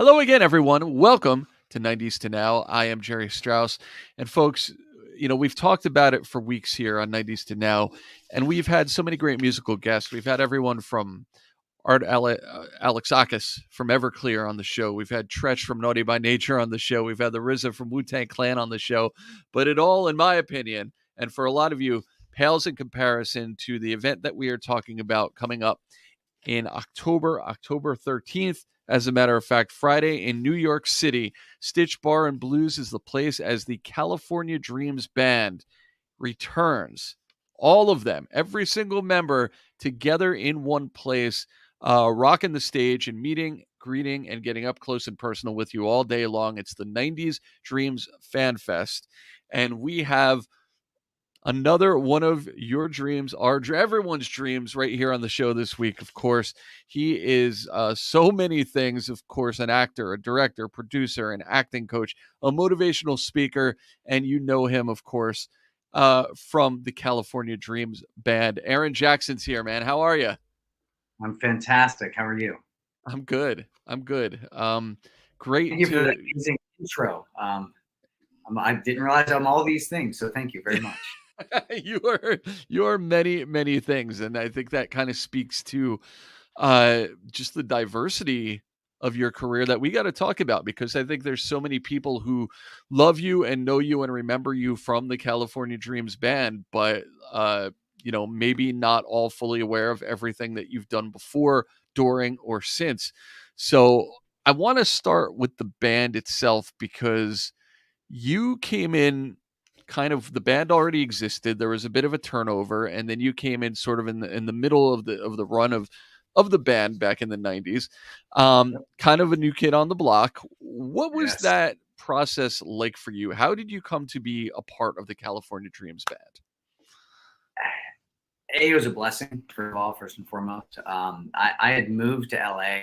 Hello again, everyone. Welcome to 90s to Now. I am Jerry Strauss. And folks, we've talked about it for weeks here on 90s to Now, and we've had so many great musical guests. We've had everyone from Alexakis from Everclear on the show. We've had Tretch from Naughty by Nature on the show. We've had the RZA from Wu-Tang Clan on the show. But it all, in my opinion, and for a lot of you, pales in comparison to the event that we are talking about coming up in October 13th. As a matter of fact, Friday in New York City, Stitch Bar and Blues is the place as the California Dreams Band returns. All of them, every single member together in one place, rocking the stage and meeting, greeting, and getting up close and personal with you all day long. It's the 90s Dreams Fan Fest. And we have another one of your dreams, everyone's dreams, right here on the show this week. Of course, he is so many things. Of course, an actor, a director, producer, an acting coach, a motivational speaker, and you know him, of course, from the California Dreams Band. Aaron Jackson's here, man. How are you? I'm fantastic. How are you? I'm good. Great. Thank you for that amazing intro. I didn't realize I'm all these things, so thank you very much. You are many things, and I think that kind of speaks to just the diversity of your career that we got to talk about, because I think there's so many people who love you and know you and remember you from the California Dreams Band, but maybe not all fully aware of everything that you've done before, during, or since. So I want to start with the band itself, because you came in kind of, the band already existed. There was a bit of a turnover, and then you came in sort of in the middle of the run of the band back in the 90s. Kind of a new kid on the block. What was that process like for you? How did you come to be a part of the California Dreams Band? It was a blessing, first and foremost. I had moved to LA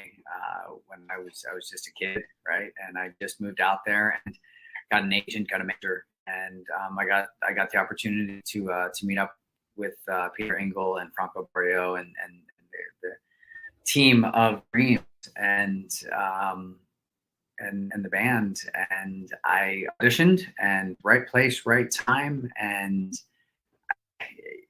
when I was just a kid, right? And I just moved out there and got an agent, got a mentor, and I got the opportunity to meet up with Peter Engel and Franco Barrio and the team of Dreams and the band, and I auditioned, and right place, right time, and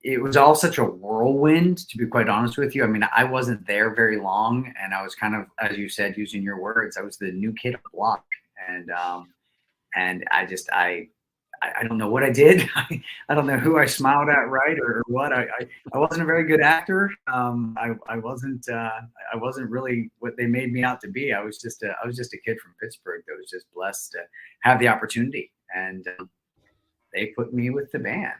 it was all such a whirlwind, to be quite honest with you. I mean, I wasn't there very long, and I was kind of, as you said, using your words, I was the new kid on the block, and I don't know what I did. I don't know who I smiled at, right, or what. I wasn't a very good actor. I wasn't really what they made me out to be. I was just a kid from Pittsburgh that was just blessed to have the opportunity, and they put me with the band.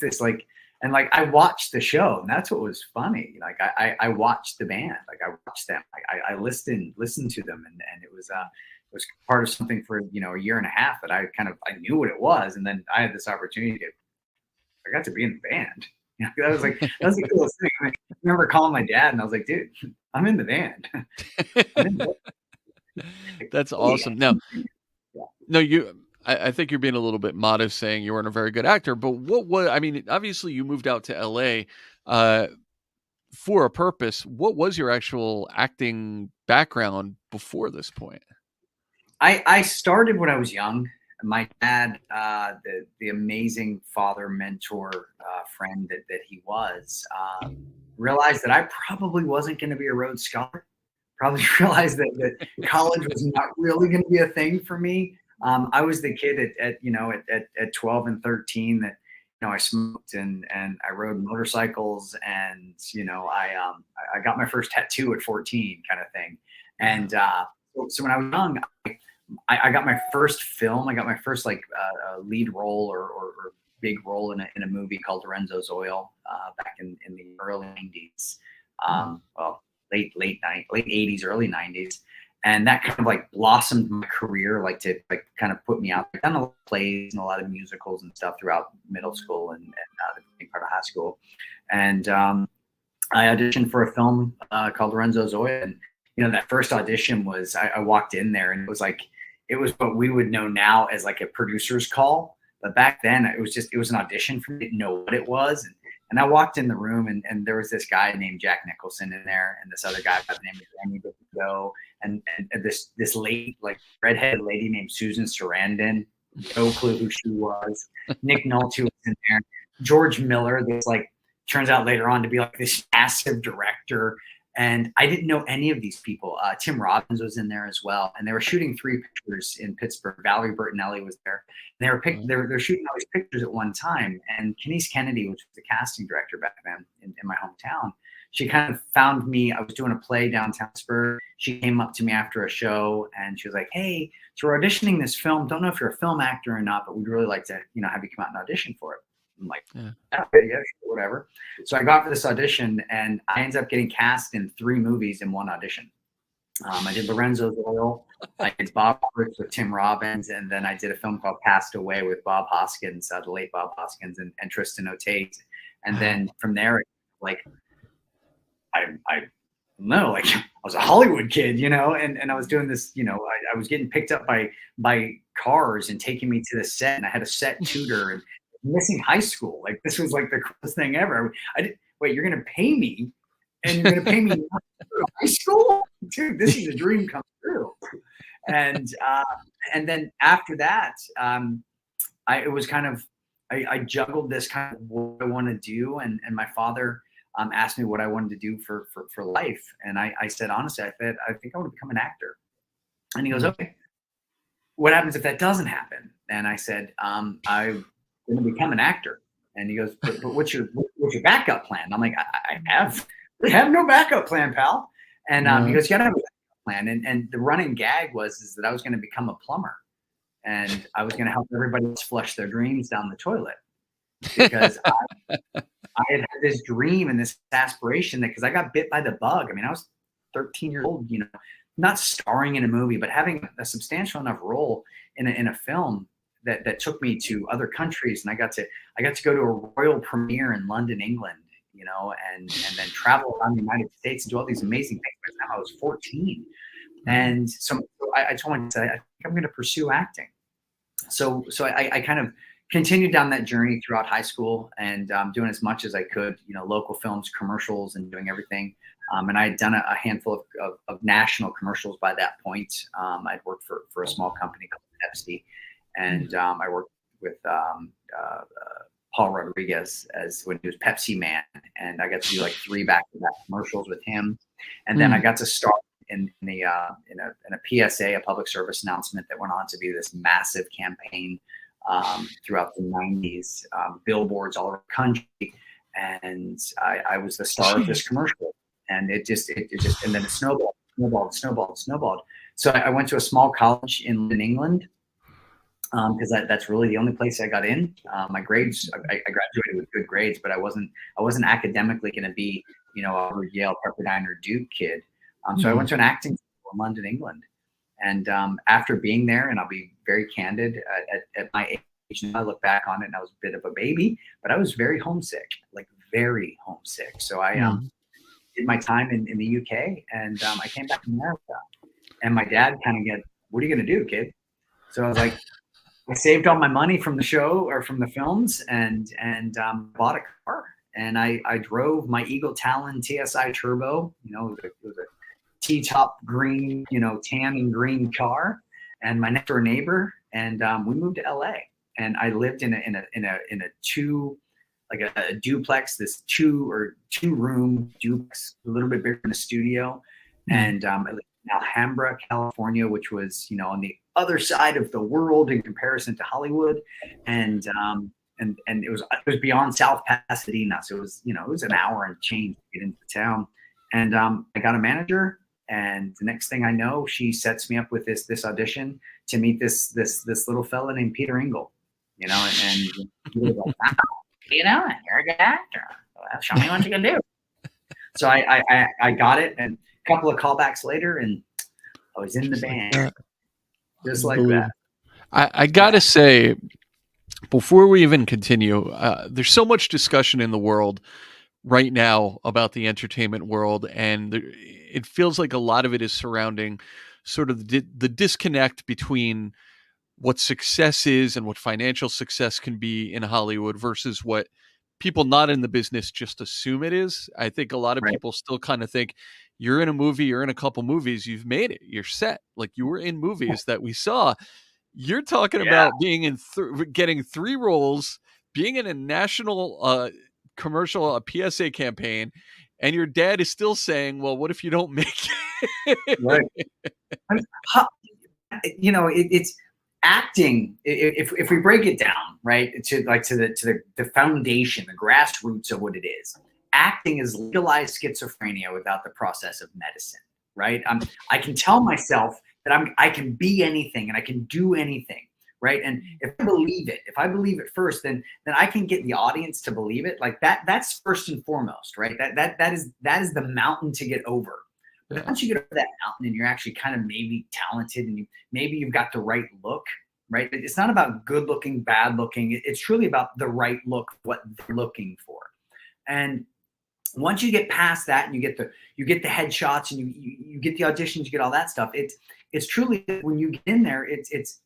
It's like, and like I watched the show, and that's what was funny. Like I watched the band, like I watched them, I listened to them, and it was part of something for a year and a half that I knew what it was, and then I had this opportunity I got to be in the band. That was the coolest thing. I remember calling my dad, and I was like, dude, I'm in the band. That's awesome. Now, no, I think you're being a little bit modest saying you weren't a very good actor, but obviously you moved out to LA for a purpose. What was your actual acting background before this point? I started when I was young. My dad, the amazing father, mentor, friend that he was, realized that I probably wasn't going to be a Rhodes Scholar. Probably realized that college was not really going to be a thing for me. I was the kid at 12 and 13 that I smoked and I rode motorcycles, and I got my first tattoo at 14, kind of thing. And so when I was young, I got my first film. I got my first lead role or big role in a movie called Lorenzo's Oil back in the early 90s. Late 80s, early 90s. And that kind of blossomed my career, to kind of put me out there. I've done a lot of plays and a lot of musicals and stuff throughout middle school and the beginning part of high school. And I auditioned for a film called Lorenzo's Oil. And, that first audition was, I walked in there, and it was what we would know now as a producer's call. But back then it was an audition for me. I didn't know what it was. And I walked in the room, and there was this guy named Jack Nicholson in there, and this other guy by the name of Danny DeVito. and this lady, like redheaded lady named Susan Sarandon, no clue who she was. Nick Nolte was in there. George Miller, this like turns out later on to be like this massive director. And I didn't know any of these people. Tim Robbins was in there as well, and they were shooting 3 pictures in Pittsburgh. Valerie Bertinelli was there. And they're shooting all these pictures at one time. And Kenise Kennedy, which was the casting director back then in my hometown, she kind of found me. I was doing a play downtown Pittsburgh. She came up to me after a show, and she was like, "Hey, so we're auditioning this film. Don't know if you're a film actor or not, but we'd really like to, have you come out and audition for it." I'm like, okay, yeah, sure, whatever. So I got for this audition, and I ended up getting cast in 3 movies in one audition. I did Lorenzo's Oil, I did Bob Roberts with Tim Robbins, and then I did a film called Passed Away with Bob Hoskins, the late Bob Hoskins, and Tristan O'Tate. And then from there, like, I don't know, like I was a Hollywood kid, and I was doing this, I was getting picked up by cars and taking me to the set, and I had a set tutor and missing high school. Like, this was like the coolest thing ever. Wait, you're gonna pay me, and you're gonna pay me to high school? Dude, this is a dream come true. And then after that, it was kind of I juggled this kind of what I want to do, and my father asked me what I wanted to do for life, and I said honestly, I think I want to become an actor. And he goes, okay, what happens if that doesn't happen? And I said, I'm going to become an actor. And he goes, but what's your backup plan? I'm like, I have no backup plan, pal. And he goes, you gotta have a backup plan. And the running gag is that I was going to become a plumber, and I was going to help everybody else flush their dreams down the toilet, because I had this dream and this aspiration that, because I got bit by the bug. I mean, I was 13 years old, not starring in a movie, but having a substantial enough role in a film that took me to other countries. And I got to go to a royal premiere in London, England, and then travel around the United States and do all these amazing things. By the time I was 14. And so I told myself, I think I'm going to pursue acting. So I kind of continued down that journey throughout high school, and doing as much as I could, local films, commercials, and doing everything. And I had done a handful of national commercials by that point. I'd worked for a small company called Pepsi, and I worked with Paul Rodriguez when he was Pepsi Man, and I got to do like 3 back-to-back commercials with him. And then I got to start in a PSA, a public service announcement that went on to be this massive campaign throughout the 90s, billboards all over the country, and I was the star of this commercial, and it just and then it snowballed. So I went to a small college in England, because that's really the only place I got in. My grades, I graduated with good grades, but I wasn't academically going to be a Harvard, Yale, Pepperdine, or Duke kid. So I went to an acting school in London, England. And after being there, and I'll be very candid, at my age, I look back on it, and I was a bit of a baby, but I was very homesick, like very homesick. So I did my time in the UK, and I came back to America. And my dad kind of what are you going to do, kid? So I was like, I saved all my money from the show or from the films, and bought a car. And I drove my Eagle Talon TSI Turbo. It was a T-top green, tan and green car, and my next door neighbor, and we moved to LA, and I lived in a duplex, this two room duplex, a little bit bigger than a studio, and I lived in Alhambra, California, which was on the other side of the world in comparison to Hollywood, and it was beyond South Pasadena, so it was an hour and change to get into town, and I got a manager. And the next thing I know, she sets me up with this audition to meet this little fella named Peter Engel, and he was like, wow, you're a good actor. Well, show me what you can do. So I got it, and a couple of callbacks later, and I was in the band, just like that. I gotta say, before we even continue, there's so much discussion in the world right now about the entertainment world, and it feels like a lot of it is surrounding sort of the disconnect between what success is and what financial success can be in Hollywood versus what people not in the business just assume it is. I think a lot of people still kind of think, you're in a movie, you're in a couple movies, you've made it, you're set. Like you were in movies that we saw. You're talking Yeah. about being in getting 3 roles, being in a national commercial, a PSA campaign, and your dad is still saying, "Well, what if you don't make Right. it?" I mean, it's acting. If we break it down, right, to the foundation, the grassroots of what it is, acting is legalized schizophrenia without the process of medicine, right? I can tell myself that I can be anything and I can do anything, right? And if I believe it first, then I can get the audience to believe it. Like that's first and foremost, right? That is the mountain to get over. But Yeah. once you get over that mountain and you're actually kind of maybe talented and maybe you've got the right look, right? It's not about good looking, bad looking. It's truly about the right look, what they're looking for. And once you get past that and you get the headshots and you get the auditions, you get all that stuff. It's truly, when you get in there, it's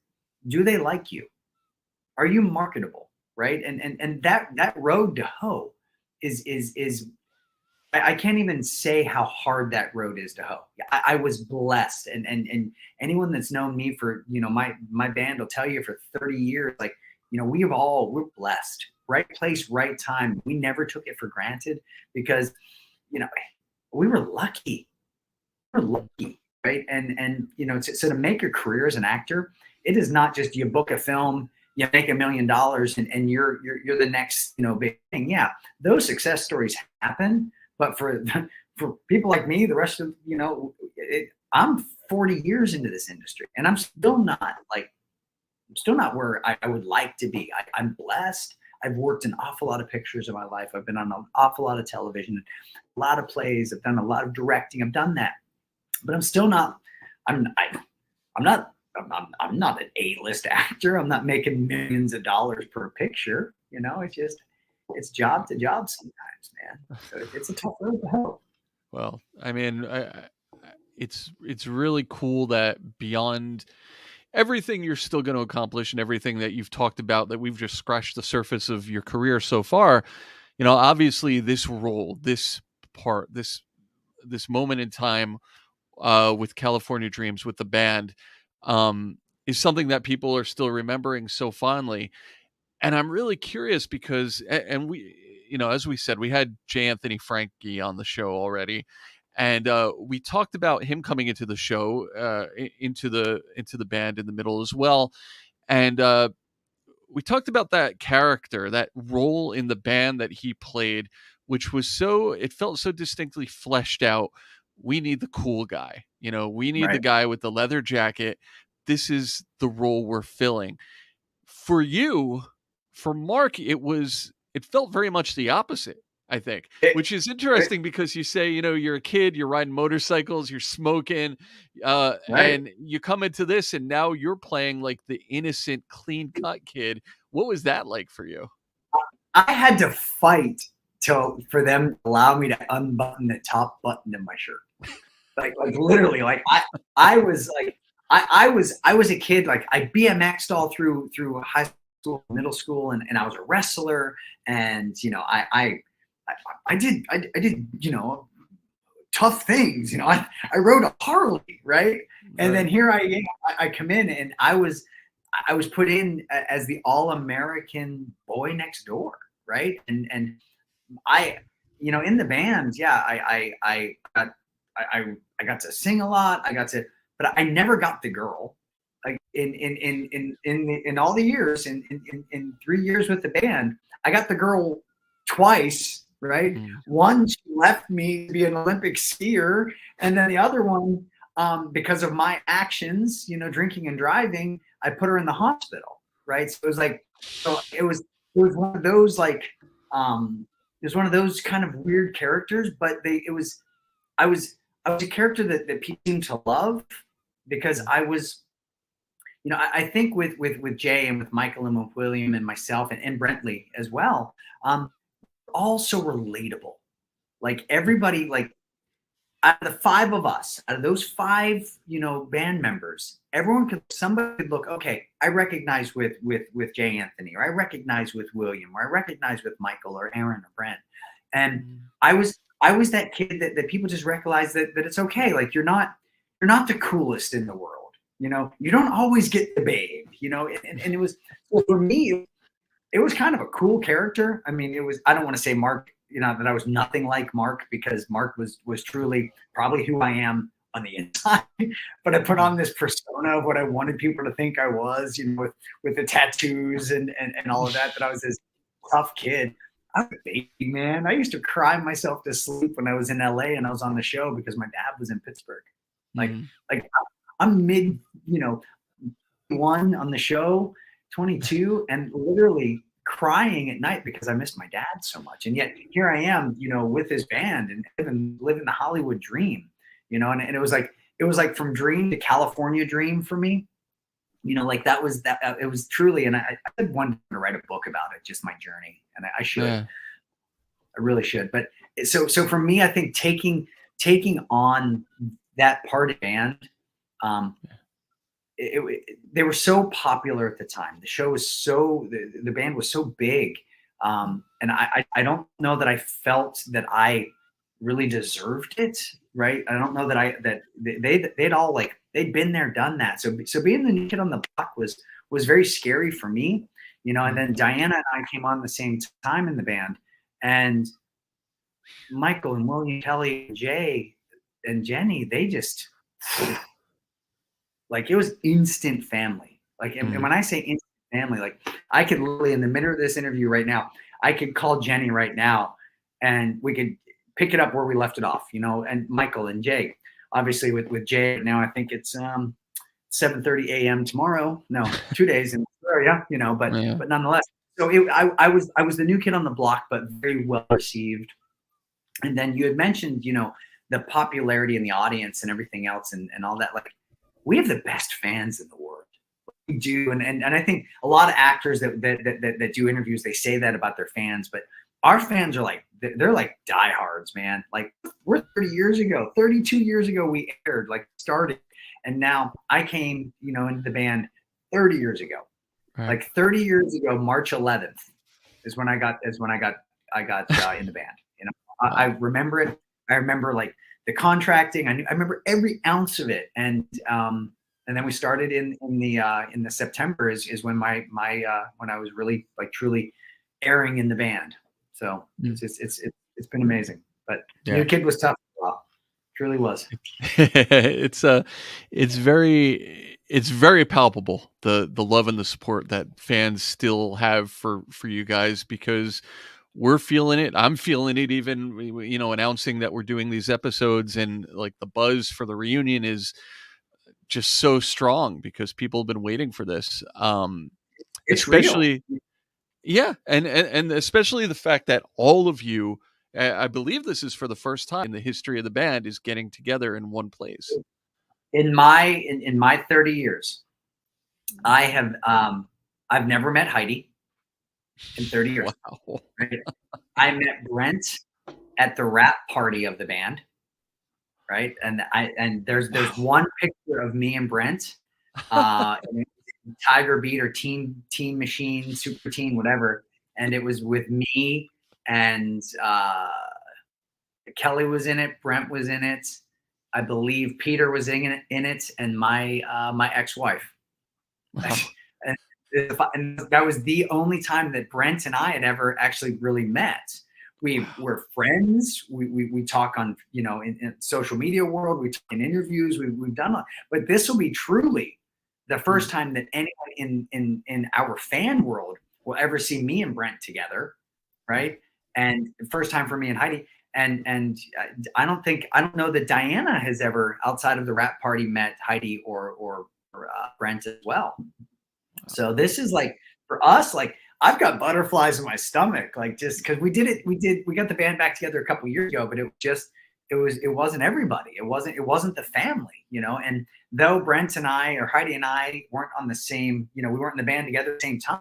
do they like you? Are you marketable? Right? And that road to hoe is I can't even say how hard that road is to hoe. I was blessed, and anyone that's known me for, my band will tell you for 30 years, like, we're blessed. Right place, right time. We never took it for granted because, we were lucky. We're lucky, right? And so to make a career as an actor, it is not just you book a film, you make $1 million, and you're the next big thing. Yeah, those success stories happen. But for people like me, the rest of, I'm 40 years into this industry and I'm still not where I would like to be. I'm blessed. I've worked an awful lot of pictures in my life. I've been on an awful lot of television, a lot of plays. I've done a lot of directing. I've done that, but I'm still not, I'm not an A-list actor. I'm not making millions of dollars per picture. It's job to job sometimes, man. So it's a tough road to hoe. Well, I mean, it's really cool that beyond everything you're still going to accomplish and everything that you've talked about, that we've just scratched the surface of your career so far. Obviously this role, this part, this moment in time with California Dreams, with the band, is something that people are still remembering so fondly. And I'm really curious because, and we, as we said, we had J. Anthony Frankie on the show already, and we talked about him coming into the show, into the band in the middle as well, and we talked about that character, that role in the band that he played, which was it felt so distinctly fleshed out. We need the cool guy, we need the Right. guy with the leather jacket. This is the role we're filling. For you, for Mark, it felt very much the opposite, I think, which is interesting because you say, you're a kid, you're riding motorcycles, you're smoking, Right. and you come into this and now you're playing like the innocent, clean cut kid. What was that like for you? I had to fight for them to allow me to unbutton the top button of my shirt. Like literally, like I was like, I was a kid, like I BMX'd all through high school, middle school, and I was a wrestler, and I did tough things. I rode a Harley, right? And then here I come in, and I was put in as the all-American boy next door, right? And I, in the band, yeah, I got to sing a lot. But I never got the girl. Like in all the years, in 3 years with the band, I got the girl twice, right? One, she left me to be an Olympic skier, and then the other one, because of my actions, drinking and driving, I put her in the hospital, right? So it was one of those like, it was one of those kind of weird characters, but I was a character that people seem to love because I was, I think with Jay and with Michael and with William and myself and Brentley as well, all so relatable. Like everybody, like out of the 5 of us, out of those 5, band members, somebody could look, okay, I recognize with Jay Anthony, or I recognize with William, or I recognize with Michael or Aaron or Brent. And I was I was that kid that people just recognize that it's okay. Like you're not the coolest in the world. You know, you don't always get the babe. You know, and it was, well, for me, it was kind of a cool character. I mean, it was. I don't want to say Mark. You know, that I was nothing like Mark, because Mark was truly probably who I am on the inside. But I put on this persona of what I wanted people to think I was. You know, with the tattoos and all of that. That I was this tough kid. I'm a baby, man. I used to cry myself to sleep when I was in LA and I was on the show because my dad was in Pittsburgh. Like, Mhm. like I'm mid, you know, one on the show, 22, and literally crying at night because I missed my dad so much. And yet here I am, you know, with his band and living the Hollywood dream, you know, and it was like from dream to California dream for me. You know, like that was that. It was truly, and I wanted to write a book about it, just my journey, and I should. Yeah. I really should. But so for me, I think taking on that part of the band, um, they were so popular at the time. The show was so the band was so big, and I don't know that I felt that I really deserved it. Right? I don't know that they'd all like they'd been there, done that. So being the new kid on the block was very scary for me, you know. And Mhm. then Diana and I came on the same time in the band, and Michael and William, Kelly and Jay and Jenny, they just like it was instant family. Like, and Mhm. when I say instant family, like I could literally in the middle of this interview right now, I could call Jenny right now, and we could pick it up where we left it off, you know. And Michael and Jay, obviously with Jay now, I think it's 7:30 a.m. tomorrow. No, 2 days in Australia, you know, Yeah. but nonetheless. So I was the new kid on the block, but very well received. And then you had mentioned, you know, the popularity in the audience and everything else and all that. Like, we have the best fans in the world. We do. And I think a lot of actors that do interviews, they say that about their fans, but our fans are like, they're like diehards, man. Like, we're 30 years ago, 32 years ago, we aired, like started. And now I came, you know, into the band 30 years ago. Right. Like 30 years ago, March 11th I got in the band. You know, I Wow. remember it. I remember like the contracting. I remember every ounce of it. And then we started in the September is when when I was really like truly airing in the band. So Mm. it's just it's been amazing. But new Yeah. kid was tough. Well, truly was. It's it's very palpable, the love and the support that fans still have for you guys, because we're feeling it. I'm feeling it, even you know, announcing that we're doing these episodes, and like the buzz for the reunion is just so strong because people have been waiting for this. It's real. Especially yeah, and especially the fact that all of you, I believe this is for the first time in the history of the band, is getting together in one place. In my 30 years, I have I've never met Heidi in 30 years. Wow. Right? I met Brent at the wrap party of the band, right? And there's Wow. one picture of me and Brent, and it was Tiger Beat or Team Machine, Super Team, whatever. And it was with me and Kelly was in it, Brent was in it, I believe Peter was in it, and my ex-wife. Wow. and, and that was the only time that Brent and I had ever actually really met. We were friends. We talk on, you know, in social media world. We talk in interviews. We've done, but this will be truly the Mm. first time that anyone in our fan world will ever see me and Brent together, right? And first time for me and Heidi. And I don't know that Diana has ever outside of the rap party met Heidi or Brent as well. So this is like for us, like I've got butterflies in my stomach, like just because we got the band back together a couple years ago, but it wasn't everybody. It wasn't the family, you know. And though Brent and I or Heidi and I weren't on the same, you know, we weren't in the band together at the same time,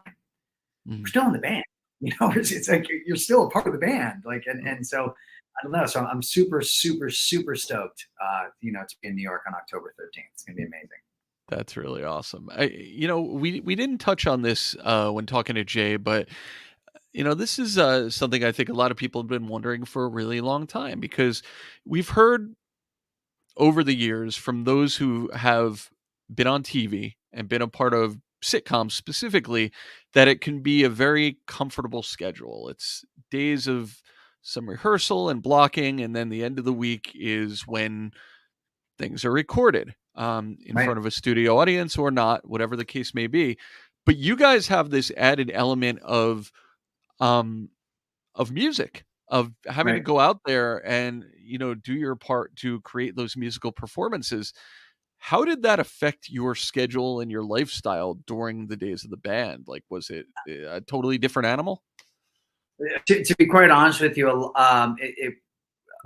we're Mm. still in the band. You know, it's like you're still a part of the band. Like Oh, and so I don't know. So I'm super stoked you know, to be in New York on October 13th. It's gonna be amazing. that's really awesome. You know, we didn't touch on this when talking to Jay, but This is something I think a lot of people have been wondering for a really long time, because we've heard over the years from those who have been on TV and been a part of sitcoms specifically, that it can be a very comfortable schedule. It's days of some rehearsal and blocking, and then the end of the week is when things are recorded in Right, front of a studio audience or not, whatever the case may be. But you guys have this added element um, of music, of having to right. go out there and, do your part to create those musical performances. How did that affect your schedule and your lifestyle during the days of the band? Like, was it a totally different animal? To be quite honest with you,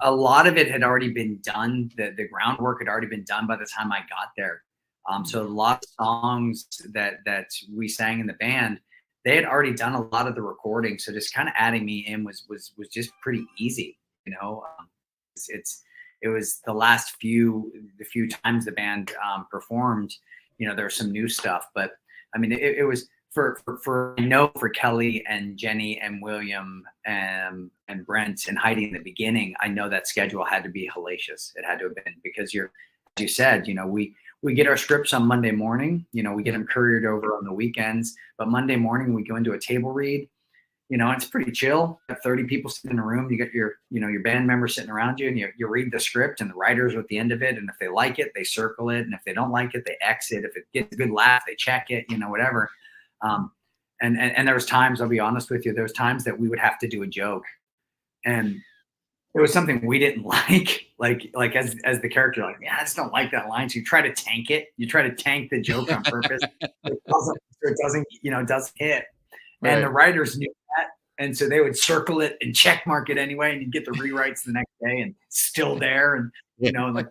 a lot of it had already been done. The groundwork had already been done by the time I got there. So a lot of songs that we sang in the band, they had already done a lot of the recording. So just kind of adding me in was just pretty easy. It's it was the few times the band performed. There was some new stuff, but I mean it was for I know for Kelly and Jenny and William and Brent and Heidi in the beginning, I know that schedule had to be hellacious. It had to have been because as you said, we get our scripts on Monday morning. We get them couriered over on the weekends, but Monday morning we go into a table read. It's pretty chill. You have 30 people sitting in a room. You got your band members sitting around you, and you read the script, and the writers are at the end of it. And if they like it, they circle it, and if they don't like it, they exit. If it gets a good laugh, they check it. Whatever. Um, and there was times, I'll be honest with you, there was times that we would have to do a joke, and it was something we didn't like as the character, like, yeah, I just don't like that line. So you try to tank it. You try to tank the joke on purpose. It doesn't hit. And the Right. writers knew that. And so they would circle it and check mark it anyway. And you get the rewrites the next day and still there. And, Yeah. like,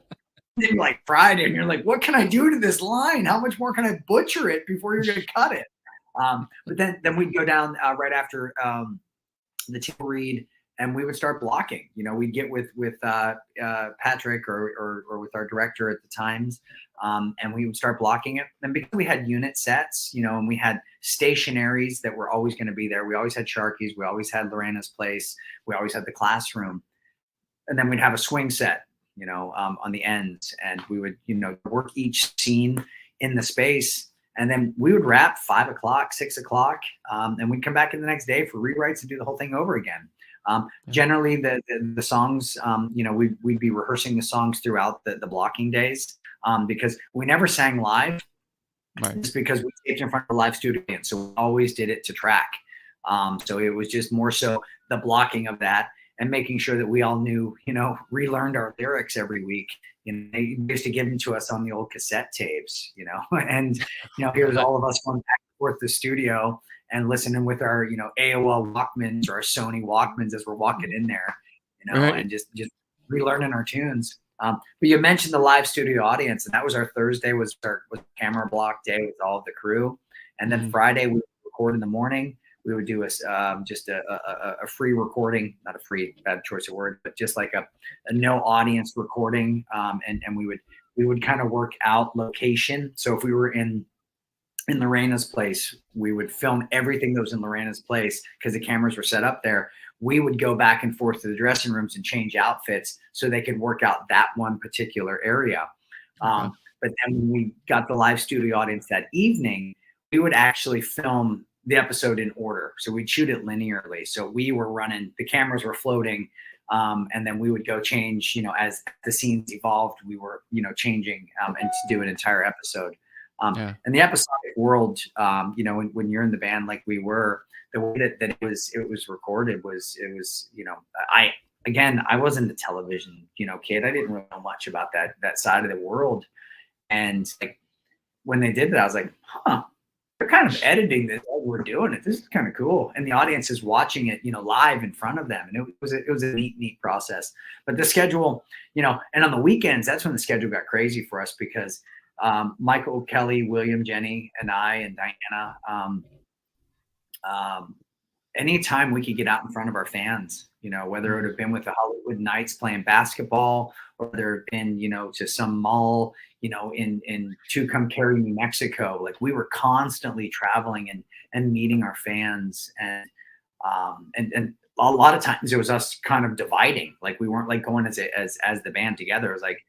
maybe like Friday, and you're like, what can I do to this line? How much more can I butcher it before you're going to cut it? But then we'd go down right after the table read, and we would start blocking. We'd get with Patrick or with our director at the times, and we would start blocking it. And because we had unit sets, and we had stationaries that were always going to be there. We always had Sharky's. We always had Lorena's Place. We always had the classroom, and then we'd have a swing set, on the ends, and we would, work each scene in the space. And then we would wrap 5 o'clock, 6 o'clock, and we'd come back in the next day for rewrites and do the whole thing over again. Generally, the songs, we'd be rehearsing the songs throughout the blocking days, because we never sang live, Right. just because we taped in front of a live studio, so we always did it to track. So it was just more so the blocking of that and making sure that we all knew, relearned our lyrics every week. They used to give them to us on the old cassette tapes, and here's all of us going back and forth the studio and listening with our, AOL Walkmans or our Sony Walkmans as we're walking in there, Right. and just relearning our tunes. But you mentioned the live studio audience, and that was our Thursday was camera block day with all of the crew, and then Mhm. Friday we would record in the morning. We would do just a free recording, not a free, bad choice of word, but just like a no audience recording, and we would kind of work out location. So if we were in Lorena's place, we would film everything that was in Lorena's place because the cameras were set up there. We would go back and forth to the dressing rooms and change outfits so they could work out that one particular area. Okay. But then when we got the live studio audience that evening, we would actually film the episode in order. So we'd shoot it linearly. So we were running, the cameras were floating, and then we would go change, as the scenes evolved, we were, changing and to do an entire episode. Yeah. And the episodic world, when you're in the band like we were, the way that it was recorded was, I wasn't a television, kid. I didn't really know much about that side of the world. And like when they did that, I was like, huh, they're kind of editing this as we're doing it. This is kind of cool. And the audience is watching it, live in front of them. And it was a neat process. But the schedule, and on the weekends, that's when the schedule got crazy for us because Michael, Kelly, William, Jenny, and I, and Diana, anytime we could get out in front of our fans, whether it would have been with the Hollywood Knights playing basketball, or whether it had been, to some mall, in Tucumcari, New Mexico, like we were constantly traveling and meeting our fans. And And a lot of times it was us kind of dividing. Like we weren't like going as the band together. It was like,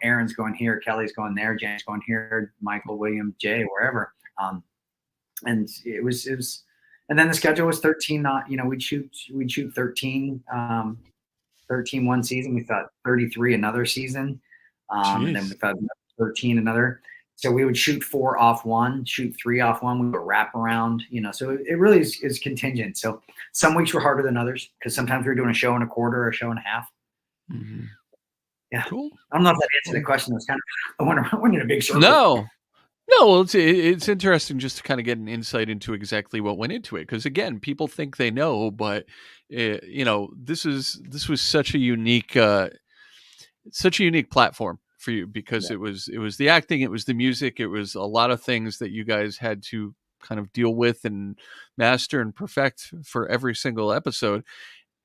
Aaron's going here, Kelly's going there, James going here, Michael, William, Jay, wherever. And it was, and then the schedule was 13. Not, we'd shoot 13, 13 one season. We thought 33 another season, and then we thought 13 another. So we would shoot 4 off one, shoot 3 off one. We would wrap around, So it really is contingent. So some weeks were harder than others because sometimes we were doing a show and a quarter or a show and a half. Mm-hmm. Yeah. Cool. I don't know if that answered the question. It was kind of, I went in a big circle. No, well, it's interesting just to kind of get an insight into exactly what went into it. Because again, people think they know, but this was such a unique platform for you because it was the acting, it was the music, it was a lot of things that you guys had to kind of deal with and master and perfect for every single episode.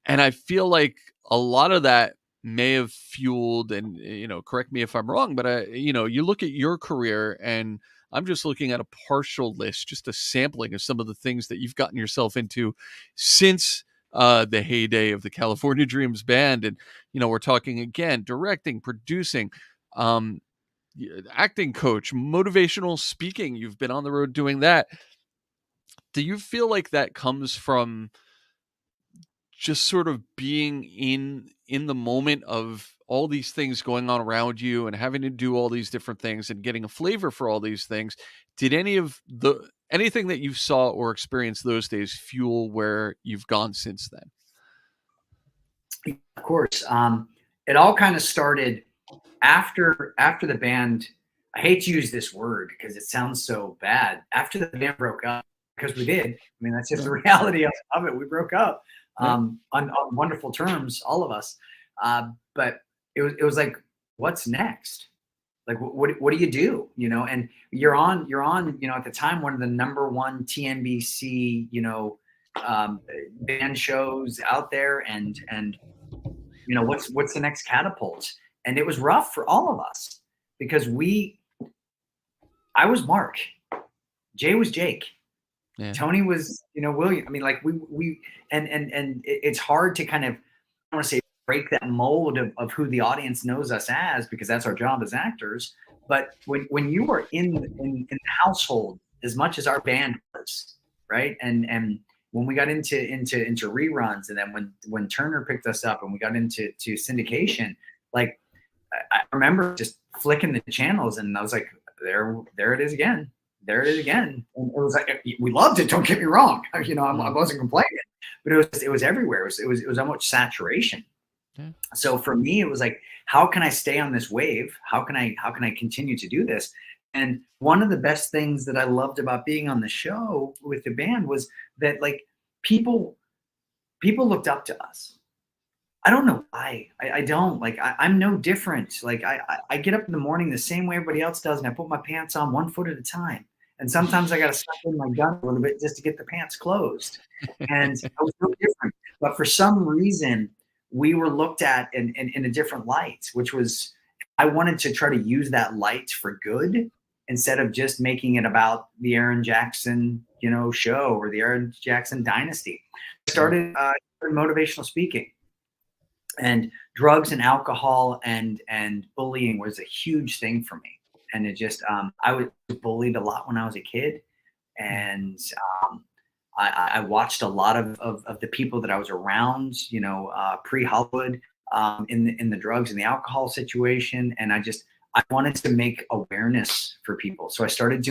And I feel like a lot of that may have fueled, and correct me if I'm wrong, but you look at your career, and I'm just looking at a partial list, just a sampling of some of the things that you've gotten yourself into since the heyday of the California Dreams band. And we're talking again, directing, producing, acting coach, motivational speaking. You've been on the road doing that. Do you feel like that comes from just sort of being in the moment of all these things going on around you and having to do all these different things and getting a flavor for all these things? Did anything that you saw or experienced those days fuel where you've gone since then? Of course. It all kind of started after the band. I hate to use this word because it sounds so bad. After the band broke up, because we did. I mean, that's just the reality of it. We broke up on wonderful terms, all of us. But it was like, what's next? Like, what do you do? And you're on, at the time, one of the #1 TNBC, band shows out there, and what's the next catapult? And it was rough for all of us because I was Mark, Jay was Jake. Yeah. Tony was, William. I mean, like we and it's hard to kind of, I want to say, break that mold of who the audience knows us as, because that's our job as actors. But when you are in the household as much as our band was, right? And when we got into reruns, and then when Turner picked us up and we got into syndication, like I remember just flicking the channels and I was like, there it is again. There it is again. And it was like, we loved it. Don't get me wrong. I wasn't complaining, but it was everywhere. It was almost saturation. Yeah. So for me, it was like, how can I stay on this wave? How can I continue to do this? And one of the best things that I loved about being on the show with the band was that, like, people looked up to us. I don't know why. I don't. Like, I'm no different. Like, I get up in the morning the same way everybody else does, and I put my pants on 1 foot at a time. And sometimes I got to suck in my gun a little bit just to get the pants closed. And I was really different. But for some reason, we were looked at in a different light, which was, I wanted to try to use that light for good instead of just making it about the Aaron Jackson, show or the Aaron Jackson dynasty. I started motivational speaking, and drugs and alcohol and bullying was a huge thing for me. And it just, I was bullied a lot when I was a kid. And I watched a lot of the people that I was around, pre-Hollywood, in the drugs and the alcohol situation. And I wanted to make awareness for people. So I started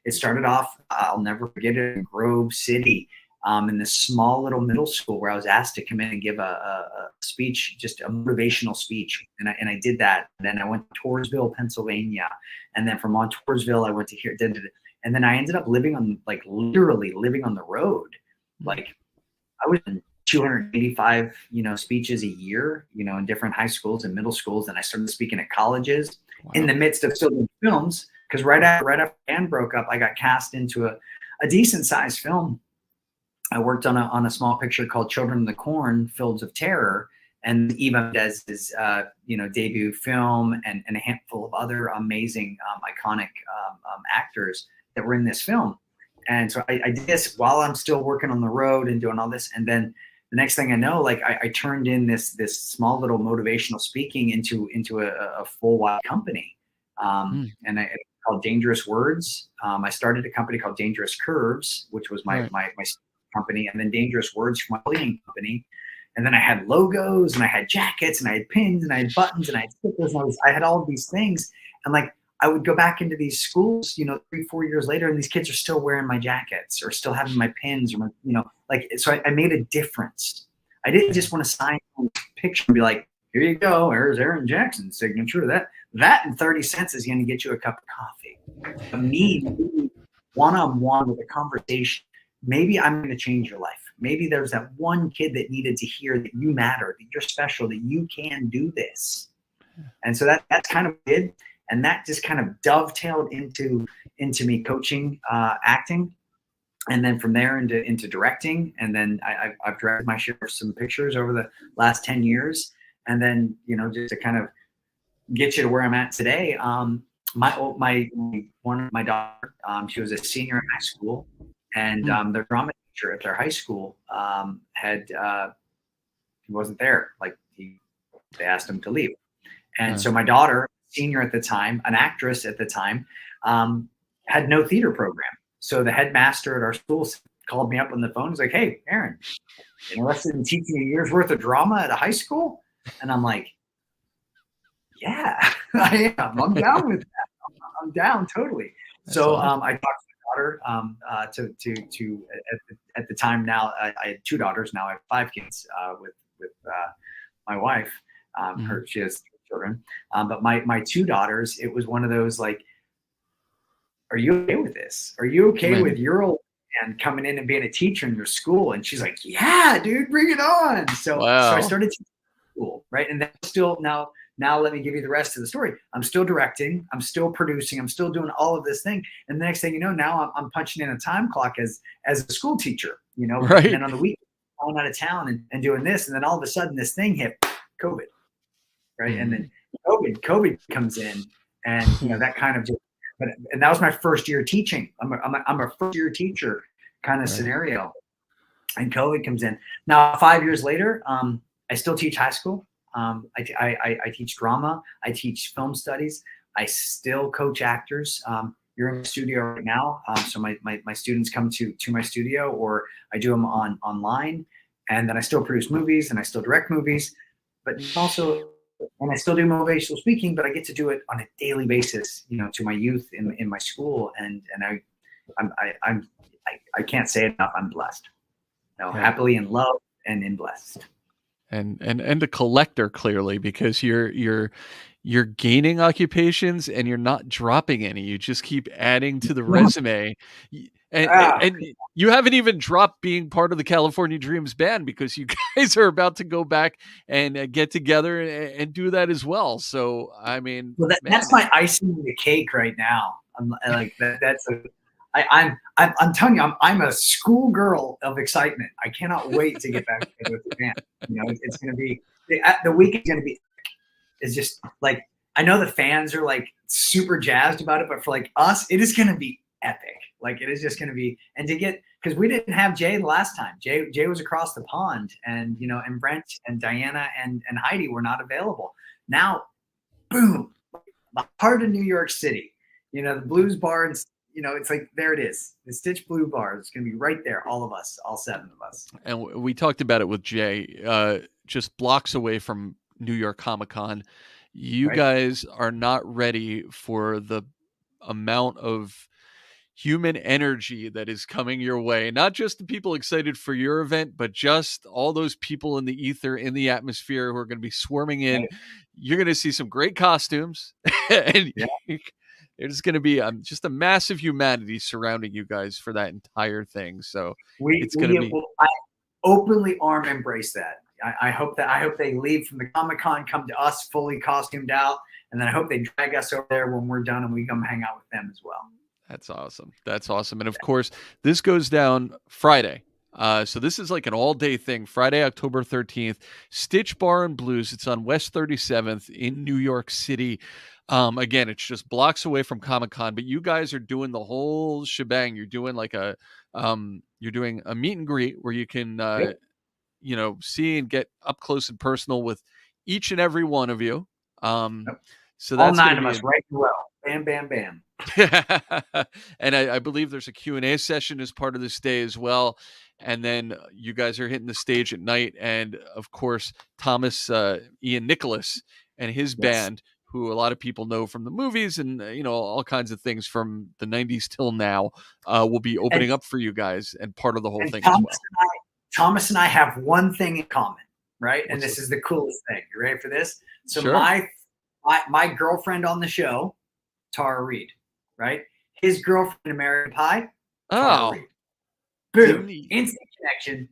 it started off, I'll never forget it, in Grove City, in this small little middle school where I was asked to come in and give a speech, just a motivational speech. And I did that. And then I went to Toursville, Pennsylvania. And then from Toursville, I went to here. And then I ended up literally living on the road. Like, I was in 285, speeches a year, in different high schools and middle schools. And I started speaking at colleges. Wow. In the midst of still doing films. Because right after the band broke up, I got cast into a decent sized film. I worked on a small picture called Children of the Corn, Fields of Terror, and Eva Mendez's debut film, and a handful of other amazing, iconic actors that were in this film. And so I did this while I'm still working on the road and doing all this. And then the next thing I know, like I turned in this small little motivational speaking into a full wide company. And I called Dangerous Words. I started a company called Dangerous Curves, which was my company, and then Dangerous Words for my leading company. And then I had logos, and I had jackets, and I had pins, and I had buttons, and I had stickers, and I had all of these things. And like I would go back into these schools, 3-4 years later, and these kids are still wearing my jackets or still having my pins, or so I made a difference. I didn't just want to sign a picture and be like, here you go, there's Aaron Jackson's signature. That and 30 cents is going to get you a cup of coffee. But me, one-on-one with a conversation, maybe I'm going to change your life. Maybe there's that one kid that needed to hear that you matter, that you're special, that you can do this. And so that's kind of it. And that just kind of dovetailed into me coaching, acting. And then from there into directing. And then I've directed my share of some pictures over the last 10 years. And then, just to kind of get you to where I'm at today, my daughter, she was a senior in high school, and their drama teacher at their high school he wasn't there. Like they asked him to leave. And so my daughter, senior at the time, an actress at the time, had no theater program. So the headmaster at our school called me up on the phone. He's like, hey, Aaron, interested in teaching a year's worth of drama at a high school? And I'm like, yeah, I am. I'm down with that. I'm down totally. That's so awesome. I talked to my daughter at the time. Now I had 2 daughters. Now I have 5 kids with my wife. She has 3 children. But my 2 daughters, it was one of those like, are you okay with this? Are you okay with your old man coming in and being a teacher in your school? And she's like, yeah, dude, bring it on. So I started teaching school, right? And then still now let me give you the rest of the story. I'm still directing, I'm still producing, I'm still doing all of this thing. And the next thing you know, now I'm punching in a time clock as a school teacher, right? And then on the weekend, going out of town and doing this. And then all of a sudden this thing hit, COVID, right? And then COVID comes in, and that kind of just, and that was my first year teaching. I'm a first year teacher kind of scenario, and COVID comes in. Now 5 years later, I still teach high school. I teach drama. I teach film studies. I still coach actors. You're in the studio right now, so my students come to my studio, or I do them online, and then I still produce movies and I still direct movies, but also. And I still do motivational speaking, but I get to do it on a daily basis, to my youth in my school. And I can't say it enough. I'm blessed, happily in love and in blessed. And a collector, clearly, because you're gaining occupations and you're not dropping any. You just keep adding to the resume. And you haven't even dropped being part of the California Dreams band, because you guys are about to go back and get together and do that as well. So, I mean, that's my icing on the cake right now. I'm like I'm telling you, I'm a schoolgirl of excitement. I cannot wait to get back together with the band. It's going to be the week is going to be. It's just like, I know the fans are like super jazzed about it, but for like us, it is going to be epic. Like it is just going to be, and to get, because we didn't have Jay the last time. Jay was across the pond, and and Brent and Diana and Heidi were not available. Now, boom, the heart of New York City, the Blues Bar, and it's like, there it is. The Stitch Blue Bar is going to be right there. All of us, all 7 of us. And we talked about it with Jay, just blocks away from New York Comic-Con. You guys are not ready for the amount of human energy that is coming your way. Not just the people excited for your event, but just all those people in the ether, in the atmosphere, who are going to be swarming in. Right. You're going to see some great costumes, and there's going to be just a massive humanity surrounding you guys for that entire thing. So it's going to be. I openly arm embrace that. I hope they leave from the Comic-Con, come to us fully costumed out, and then I hope they drag us over there when we're done and we come hang out with them as well. That's awesome. That's awesome. And of course, this goes down Friday. So this is like an all-day thing. Friday, October 13th, Stitch Bar and Blues. It's on West 37th in New York City. Again, it's just blocks away from Comic-Con, but you guys are doing the whole shebang. You're doing like you're doing a meet and greet where you can, Yep. see and get up close and personal with each and every one of you. Yep. So All that's going 9 to of be us right in a row. Bam, bam, bam. and I believe there's a Q&A session as part of this day as well. And then you guys are hitting the stage at night. And of course, Thomas Ian Nicholas and his Yes. band, who a lot of people know from the movies and, all kinds of things from the 90s till now, will be opening up for you guys and part of the whole And thing as well. Thomas and I have one thing in common, right? And What's this is the coolest thing. You ready for this? So Sure. my girlfriend on the show, Tara Reid, right? His girlfriend in American Pie, Tara Reid. Boom, instant connection.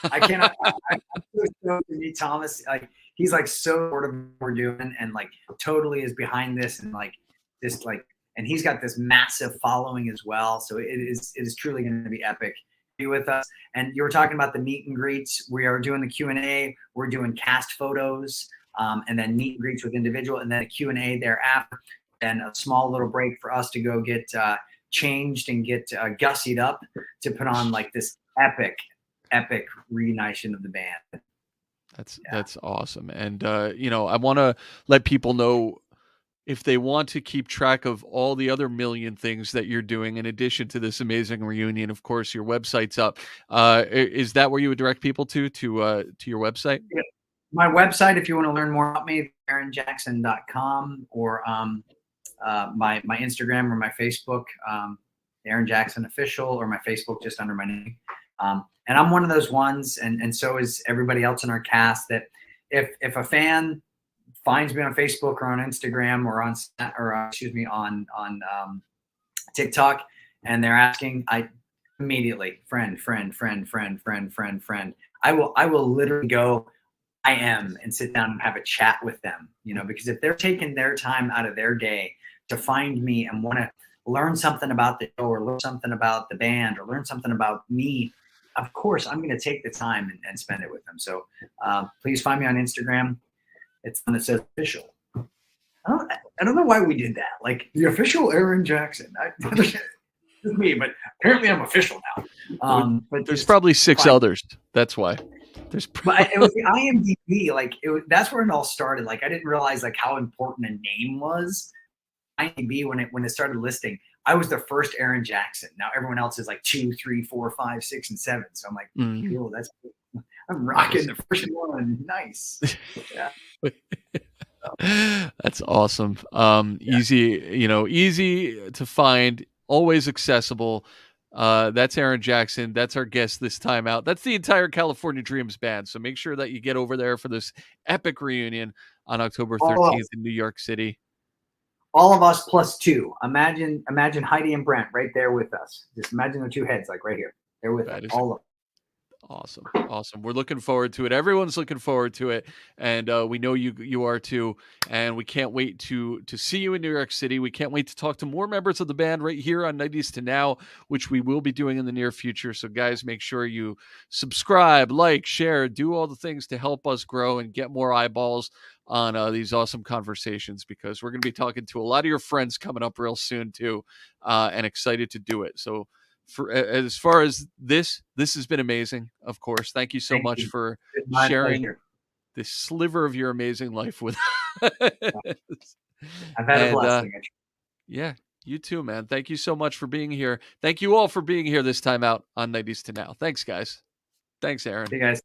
I cannot. I'm so stoked to meet Thomas. Like, he's like so supportive of what we're doing, and like totally is behind this, and like this, like, and he's got this massive following as well. So it is truly going to be epic. Be with us. And you were talking about the meet and greets. We are doing the Q&A. We're doing cast photos, and then meet and greets with individual, and then a Q&A thereafter, and a small little break for us to go get changed and get gussied up to put on like this epic reunition of the band. That's awesome. And I want to let people know, if they want to keep track of all the other million things that you're doing in addition to this amazing reunion, of course, your website's up. Is that where you would direct people to your website? Yeah. My website, if you want to learn more about me, aaronjackson.com, or my Instagram or my Facebook, Aaron Jackson Official, or my Facebook just under my name. And I'm one of those ones, and so is everybody else in our cast, that if a fan finds me on Facebook or on Instagram or on TikTok, and they're asking, I immediately friend. I will literally go, I am, and sit down and have a chat with them, because if they're taking their time out of their day to find me and want to learn something about the show, or learn something about the band, or learn something about me, of course, I'm going to take the time and spend it with them. So please find me on Instagram. It's one that says official. I don't know why we did that. Like, the official Aaron Jackson. It's me, but apparently I'm official now. But there's probably 6 others. That's why. But it was the IMDb. Like, that's where it all started. Like, I didn't realize like how important a name was. IMDb, when it started listing, I was the first Aaron Jackson. Now everyone else is like 2, 3, 4, 5, 6, and 7. So I'm like, cool, that's cool. I'm rocking the first one. Nice. Yeah. That's awesome. Easy to find, always accessible. That's Aaron Jackson. That's our guest this time out. That's the entire California Dreams band. So make sure that you get over there for this epic reunion on October 13th in New York City. All of us plus 2. Imagine Heidi and Brent right there with us. Just imagine the 2 heads, like right here. They're with us. All of them. Awesome. We're looking forward to it. Everyone's looking forward to it, and we know you are too. And we can't wait to see you in New York City. We can't wait to talk to more members of the band right here on 90s to Now, which we will be doing in the near future. So guys, make sure you subscribe, like, share, do all the things to help us grow and get more eyeballs on these awesome conversations, because we're going to be talking to a lot of your friends coming up real soon too, and excited to do it. So as far as this has been amazing. Of course, thank you so much for sharing this sliver of your amazing life with us. I've had a blessing. Yeah, you too, man. Thank you so much for being here. Thank you all for being here this time out on 90s to Now. Thanks, guys. Thanks, Aaron. Hey, guys.